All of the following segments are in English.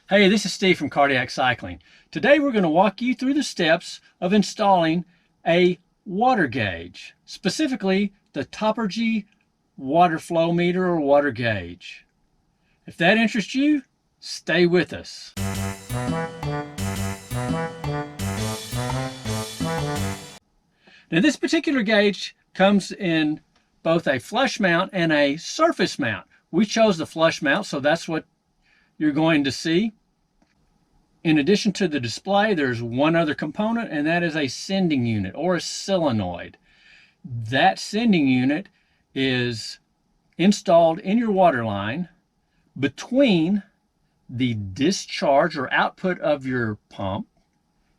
Hey, this is Steve from Cardiac Cycling. Today we're going to walk you through the steps of installing a water gauge, specifically the Toppergy water flow meter or water gauge. If that interests you, stay with us. Now this particular gauge comes in both a flush mount and a surface mount. We chose the flush mount, so that's what you're going to see. In addition to the display, there's one other component, and that is a sending unit or a solenoid. That sending unit is installed in your water line between the discharge or output of your pump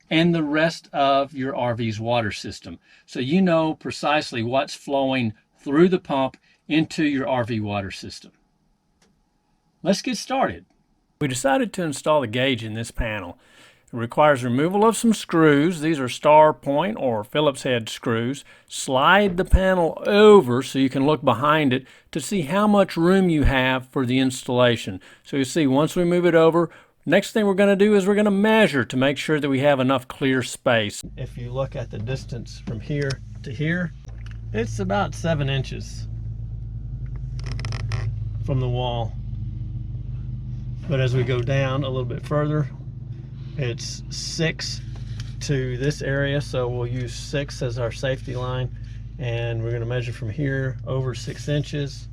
and the rest of your RV's water system. So you know precisely what's flowing through the pump into your RV water system. Let's get started. We decided to install the gauge in this panel. It requires removal of some screws. These are star point or Phillips head screws. Slide the panel over so you can look behind it to see how much room you have for the installation. So you see, once we move it over, next thing we're going to do is we're going to measure to make sure that we have enough clear space. If you look at the distance from here to here, it's about 7 inches from the wall. But as we go down a little bit further, it's 6 to this area, so we'll use 6 as our safety line, and we're going to measure from here over 6 inches.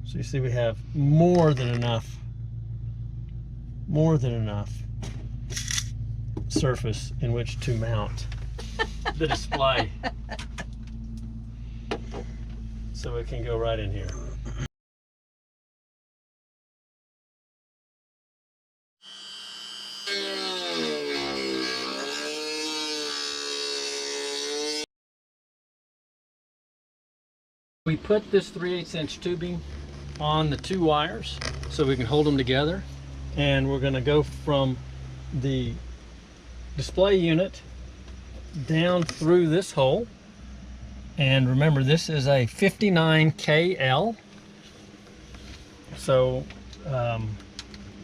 So you see we have more than enough surface in which to mount the display. So it can go right in here. We put this 3/8 inch tubing on the 2 wires so we can hold them together, and we're going to go from the display unit down through this hole. And remember, this is a 59 KL, so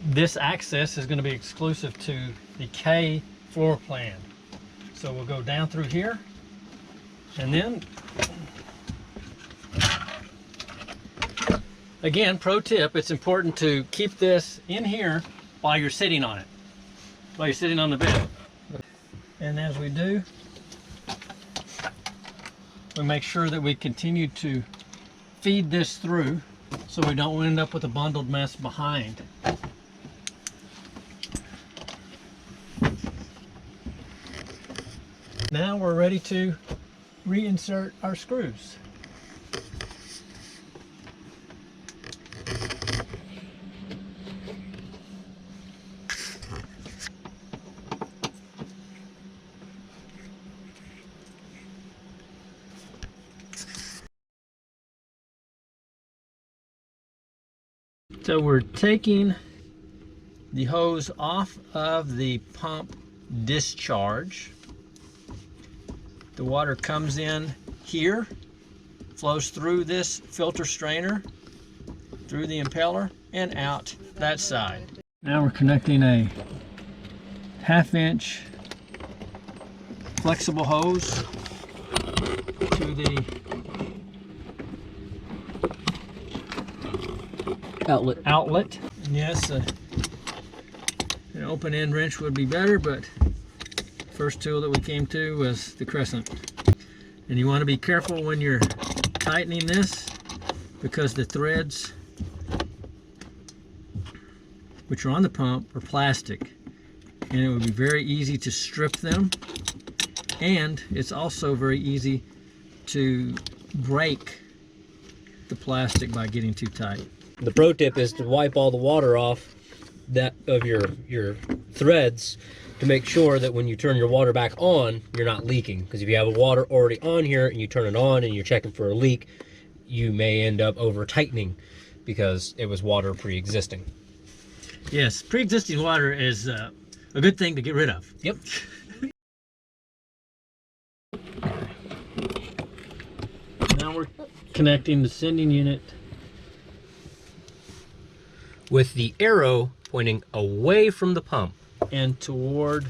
this access is going to be exclusive to the K floor plan. So we'll go down through here, and then again, pro tip, it's important to keep this in here while you're sitting on it, while you're sitting on the bed. And as we do, we make sure that we continue to feed this through so we don't end up with a bundled mess behind. Now we're ready to reinsert our screws. So we're taking the hose off of the pump discharge. The water comes in here, flows through this filter strainer, through the impeller, and out that side. Now we're connecting a 1/2 inch flexible hose to the outlet. And yes, an open end wrench would be better, but first tool that we came to was the crescent. And you want to be careful when you're tightening this, because the threads which are on the pump are plastic, and it would be very easy to strip them, and it's also very easy to break the plastic by getting too tight. The pro tip is to wipe all the water off that of your threads to make sure that when you turn your water back on, you're not leaking. Because if you have water already on here and you turn it on and you're checking for a leak, you may end up over tightening because it was water pre-existing. Yes, pre-existing water is a good thing to get rid of. Yep. Now we're connecting the sending unit with the arrow pointing away from the pump. And toward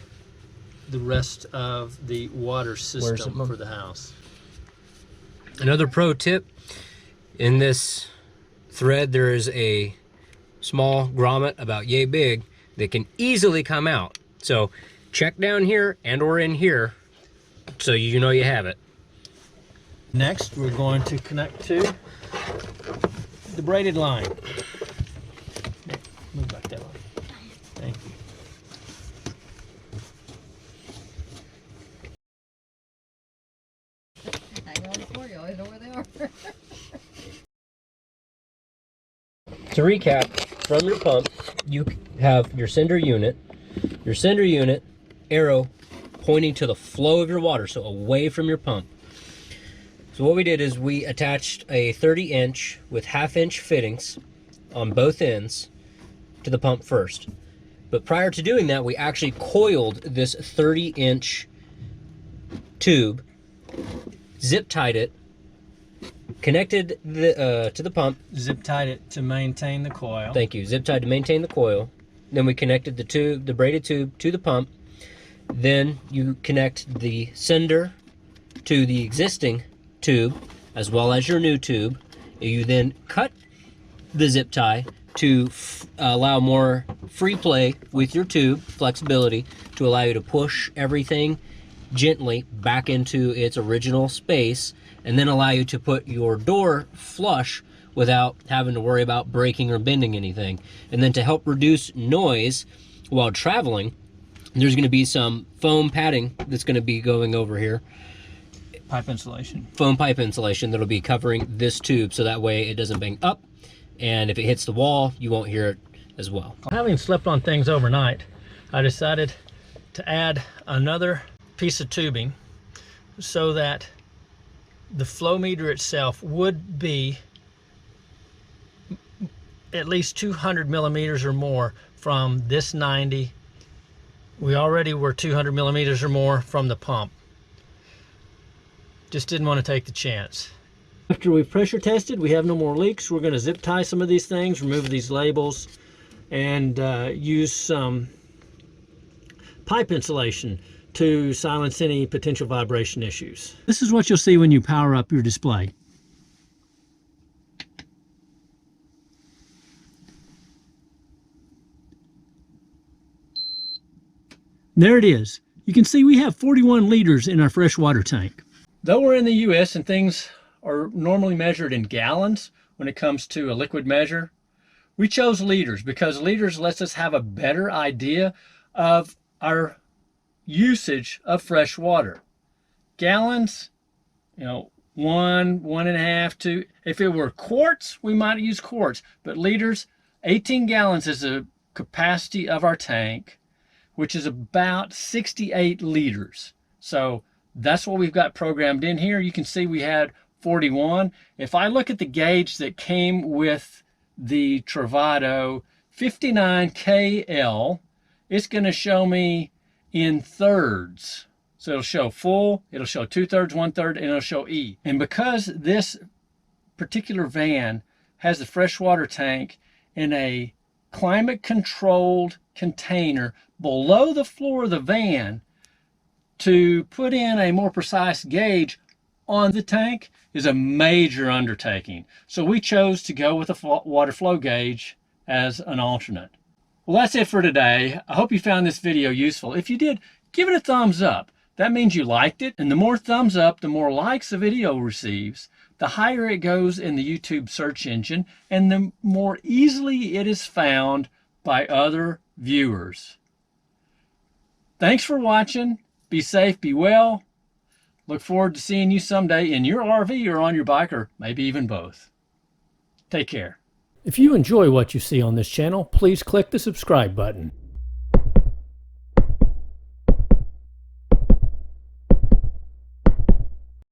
the rest of the water system for the house. Another pro tip, in this thread there is a small grommet about yay big that can easily come out. So check down here and or in here so you know you have it. Next, we're going to connect to the braided line. Move back that way. Thank you. Hang on for you, I know where they are. To recap, from your pump, you have your sender unit arrow pointing to the flow of your water, so away from your pump. So what we did is we attached a 30-inch with half-inch fittings on both ends to the pump first. But prior to doing that, we actually coiled this 30-inch tube, zip tied it, connected to the pump. Zip tied it to maintain the coil. Thank you. Zip tied to maintain the coil. Then we connected the braided tube to the pump. Then you connect the sender to the existing tube as well as your new tube. You then cut the zip tie to allow more free play with your tube, flexibility, to allow you to push everything gently back into its original space, and then allow you to put your door flush without having to worry about breaking or bending anything. And then to help reduce noise while traveling, there's going to be some foam padding that's going to be going over here. Pipe insulation. Foam pipe insulation that'll be covering this tube, so that way it doesn't bang up, and if it hits the wall, you won't hear it as well. Having slept on things overnight, I decided to add another piece of tubing so that the flow meter itself would be at least 200 millimeters or more from this 90. We already were 200 millimeters or more from the pump. Just didn't want to take the chance. After we've pressure tested, we have no more leaks. We're going to zip tie some of these things, remove these labels, and use some pipe insulation to silence any potential vibration issues. This is what you'll see when you power up your display. There it is. You can see we have 41 liters in our freshwater tank. Though we're in the US and things are normally measured in gallons when it comes to a liquid measure, we chose liters because liters lets us have a better idea of our usage of fresh water. Gallons, you know, 1, 1.5, 2. If it were quarts, we might use quarts, but liters, 18 gallons is the capacity of our tank, which is about 68 liters. So that's what we've got programmed in here. You can see we had 41. If I look at the gauge that came with the Travato 59KL, it's going to show me in thirds. So it'll show full, it'll show 2/3, 1/3, and it'll show E. And because this particular van has the freshwater tank in a climate controlled container below the floor of the van, to put in a more precise gauge on the tank is a major undertaking. So we chose to go with a water flow gauge as an alternate. Well, that's it for today. I hope you found this video useful. If you did, give it a thumbs up. That means you liked it, and the more thumbs up, the more likes a video receives, the higher it goes in the YouTube search engine, and the more easily it is found by other viewers. Thanks for watching. Be safe, be well. Look forward to seeing you someday in your RV or on your bike, or maybe even both. Take care. If you enjoy what you see on this channel, please click the subscribe button.